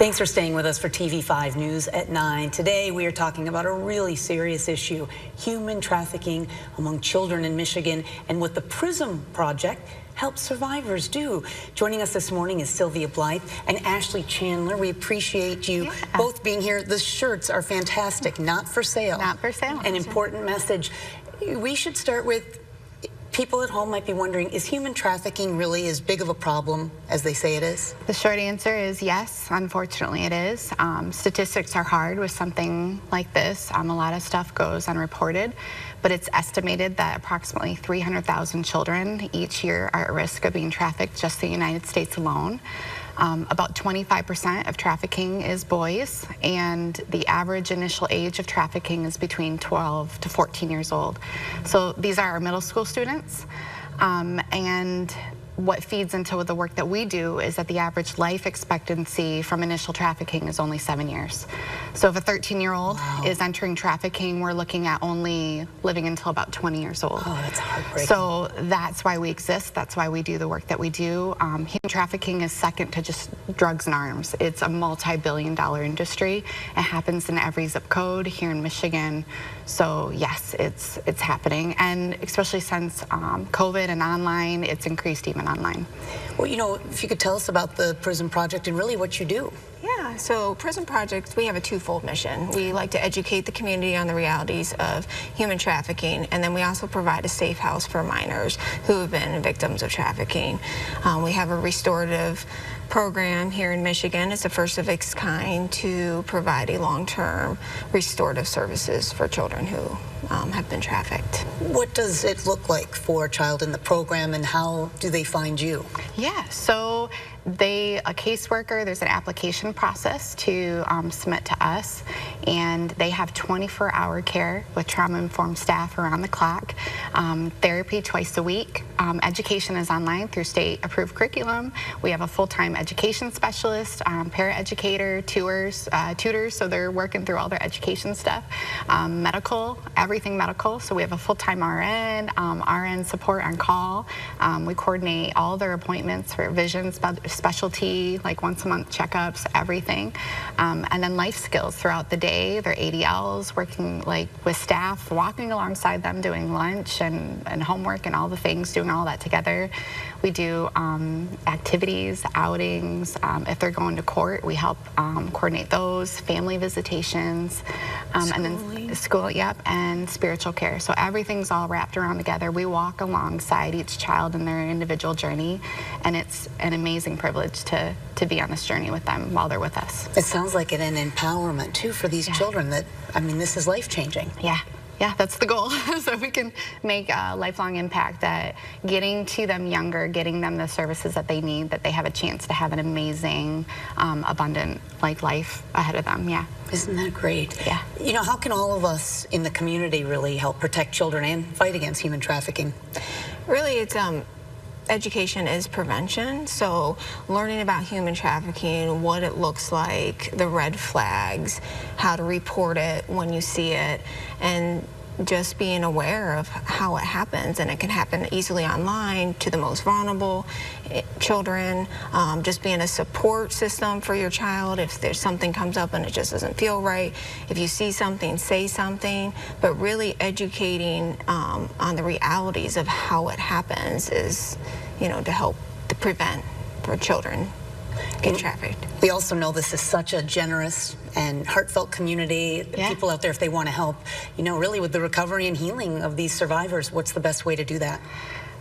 Thanks for staying with us for TV5 News at 9. Today we are talking about a really serious issue, human trafficking among children in Michigan, and what the Prism Project helps survivors do. Joining us this morning is Sylvia Blythe and Ashley Chandler. We appreciate you both being here. The shirts are fantastic. Not for sale. Not for sale. An important message. We should start with, people at home might be wondering, is human trafficking really as big of a problem as they say it is? The short answer is yes, unfortunately it is. Statistics are hard with something like this. A lot of stuff goes unreported, but it's estimated that approximately 300,000 children each year are at risk of being trafficked just in the United States alone. About 25% of trafficking is boys, and the average initial age of trafficking is between 12 to 14 years old. So these are our middle school students, and what feeds into the work that we do is that the average life expectancy from initial trafficking is only 7 years. So if a 13-year-old is entering trafficking, we're looking at only living until about 20 years old. Oh, that's heartbreaking. So that's why we exist. That's why we do the work that we do. Human trafficking is second to just drugs and arms. It's a multi-billion-dollar industry. It happens in every zip code here in Michigan. So yes, it's happening, and especially since COVID and online, it's increased even online. Well, you know, if you could tell us about the Prism Project and really what you do. Yeah, so Prism Project, we have a twofold mission. We like to educate the community on the realities of human trafficking, and then we also provide a safe house for minors who have been victims of trafficking. We have a restorative program here in Michigan. It's the first of its kind to provide a long-term restorative services for children who have been trafficked. What does it look like for a child in the program, and how do they find you? Yeah, so a caseworker, there's an application process to submit to us, and they have 24-hour care with trauma-informed staff around the clock, therapy twice a week. Education is online through state-approved curriculum. We have a full-time education specialist, paraeducator, tutors, so they're working through all their education stuff. Medical, everything medical, so we have a full-time RN, RN support on call. We coordinate all their appointments for vision specialty, like once-a-month checkups, everything. And then life skills throughout the day. Their ADLs, working like with staff, walking alongside them, doing lunch and homework and all the things, doing all that together. We do activities, outings. If they're going to court, we help coordinate those, family visitations, and then school, and spiritual care. So everything's all wrapped around together. We walk alongside each child in their individual journey, and it's an amazing privilege to be on this journey with them while they're with us. It sounds like an empowerment too for these children. That, I mean, this is life-changing. Yeah, that's the goal. So we can make a lifelong impact, that getting to them younger, getting them the services that they need, that they have a chance to have an amazing, abundant life ahead of them. Yeah. Isn't that great? Yeah. You know, how can all of us in the community really help protect children and fight against human trafficking? Really, it's education is prevention, so learning about human trafficking, what it looks like, the red flags, how to report it when you see it, and just being aware of how it happens. And it can happen easily online to the most vulnerable children. Just being a support system for your child if there's something comes up and it just doesn't feel right. If you see something, say something, but really educating on the realities of how it happens is, you know, to help to prevent for children get trafficked. We also know this is such a generous and heartfelt community. People out there, if they want to help, you know, really with the recovery and healing of these survivors, what's the best way to do that?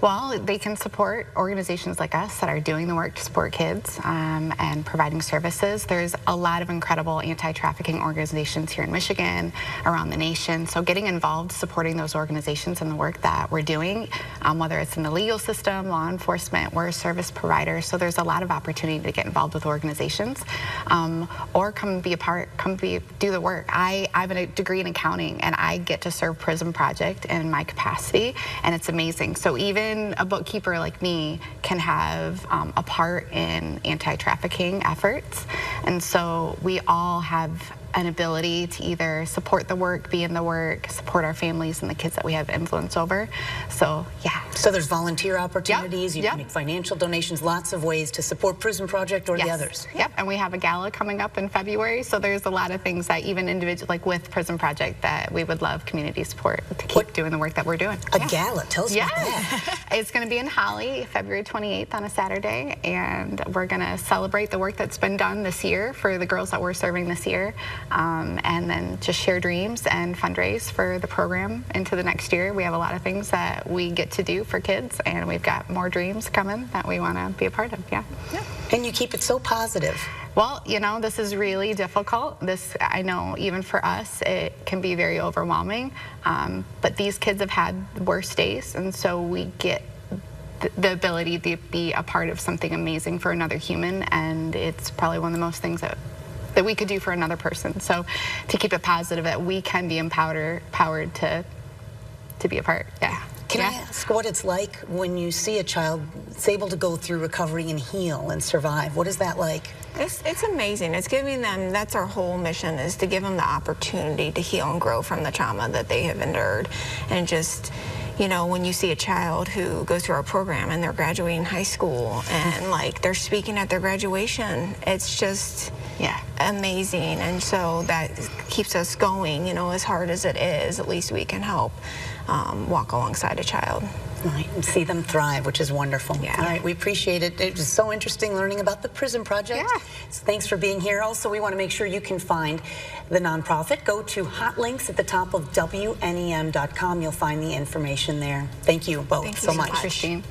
Well, they can support organizations like us that are doing the work to support kids and providing services. There's a lot of incredible anti-trafficking organizations here in Michigan, around the nation. So getting involved, supporting those organizations and the work that we're doing, whether it's in the legal system, law enforcement, we're a service provider. So there's a lot of opportunity to get involved with organizations, or come be a part, do the work. I have a degree in accounting, and I get to serve Prism Project in my capacity, and it's amazing. So even a bookkeeper like me can have a part in anti-trafficking efforts, and so we all have an ability to either support the work, be in the work, support our families and the kids that we have influence over. So, yeah. So there's volunteer opportunities, you Yep. can make financial donations, lots of ways to support Prism Project or the others. Yep, and we have a gala coming up in February, so there's a lot of things that even individual, like with Prism Project, that we would love community support to keep doing the work that we're doing. A gala, tell us about that. It's going to be in Holly, February 28th on a Saturday, and we're going to celebrate the work that's been done this year for the girls that we're serving this year, and then just share dreams and fundraise for the program into the next year. We have a lot of things that we get to do for kids, and we've got more dreams coming that we want to be a part of. Yeah. And you keep it so positive. Well, you know, this is really difficult. This, I know, even for us, it can be very overwhelming. But these kids have had worse days, and so we get the ability to be a part of something amazing for another human, and it's probably one of the most things that we could do for another person. So to keep it positive, that we can be empowered to be a part. Yeah. Can I ask what it's like when you see a child that's able to go through recovery and heal and survive? What is that like? It's amazing. It's giving them, that's our whole mission, is to give them the opportunity to heal and grow from the trauma that they have endured. And just, you know, when you see a child who goes through our program and they're graduating high school and like they're speaking at their graduation, it's just amazing. And so that keeps us going, you know, as hard as it is, at least we can help walk alongside a child. Right, and see them thrive, which is wonderful. Yeah. All right, we appreciate it. It was so interesting learning about the Prism Project. Yeah. So thanks for being here. Also, we want to make sure you can find the nonprofit. Go to hot links at the top of WNEM.com. You'll find the information there. Thank you both Thank you so so much. much. Christine.